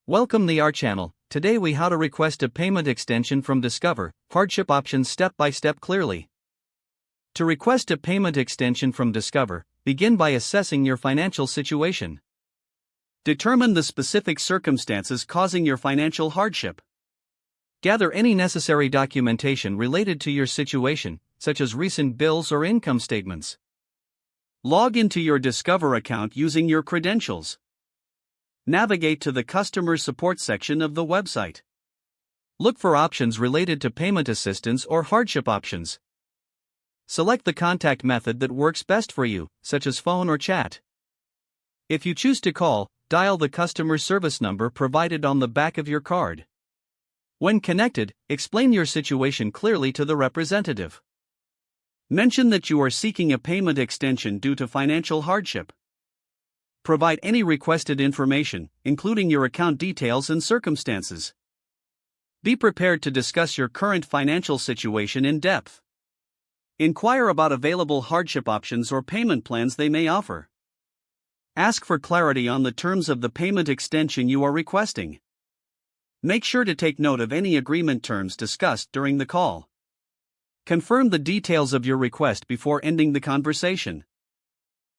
Welcome to our channel. Today we how to request a payment extension from Discover, hardship options step by step clearly. To request a payment extension from Discover, begin by assessing your financial situation. Determine the specific circumstances causing your financial hardship. Gather any necessary documentation related to your situation, such as recent bills or income statements. Log into your Discover account using your credentials. Navigate to the customer support section of the website. Look for options related to payment assistance or hardship options. Select the contact method that works best for you, such as phone or chat. If you choose to call, dial the customer service number provided on the back of your card. When connected, explain your situation clearly to the representative. Mention that you are seeking a payment extension due to financial hardship. Provide any requested information, including your account details and circumstances. Be prepared to discuss your current financial situation in depth. Inquire about available hardship options or payment plans they may offer. Ask for clarity on the terms of the payment extension you are requesting. Make sure to take note of any agreement terms discussed during the call. Confirm the details of your request before ending the conversation.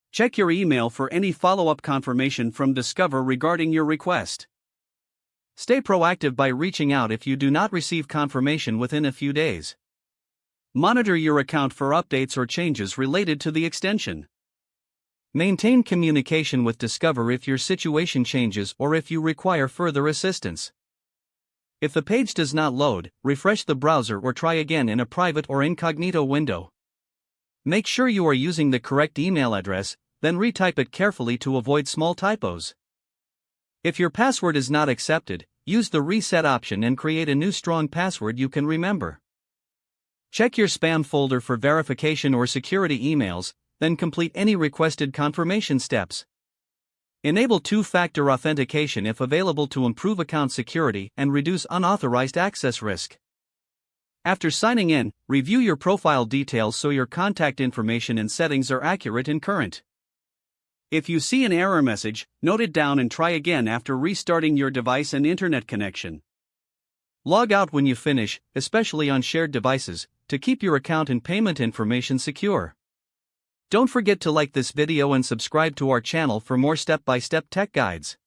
Check your email for any follow-up confirmation from Discover regarding your request. Stay proactive by reaching out if you do not receive confirmation within a few days. Monitor your account for updates or changes related to the extension. Maintain communication with Discover if your situation changes or if you require further assistance. If the page does not load, refresh the browser or try again in a private or incognito window. Make sure you are using the correct email address, then retype it carefully to avoid small typos. If your password is not accepted, use the reset option and create a new strong password you can remember. Check your spam folder for verification or security emails, then complete any requested confirmation steps. Enable two-factor authentication if available to improve account security and reduce unauthorized access risk. After signing in, review your profile details so your contact information and settings are accurate and current. If you see an error message, note it down and try again after restarting your device and internet connection. Log out when you finish, especially on shared devices, to keep your account and payment information secure. Don't forget to like this video and subscribe to our channel for more step-by-step tech guides.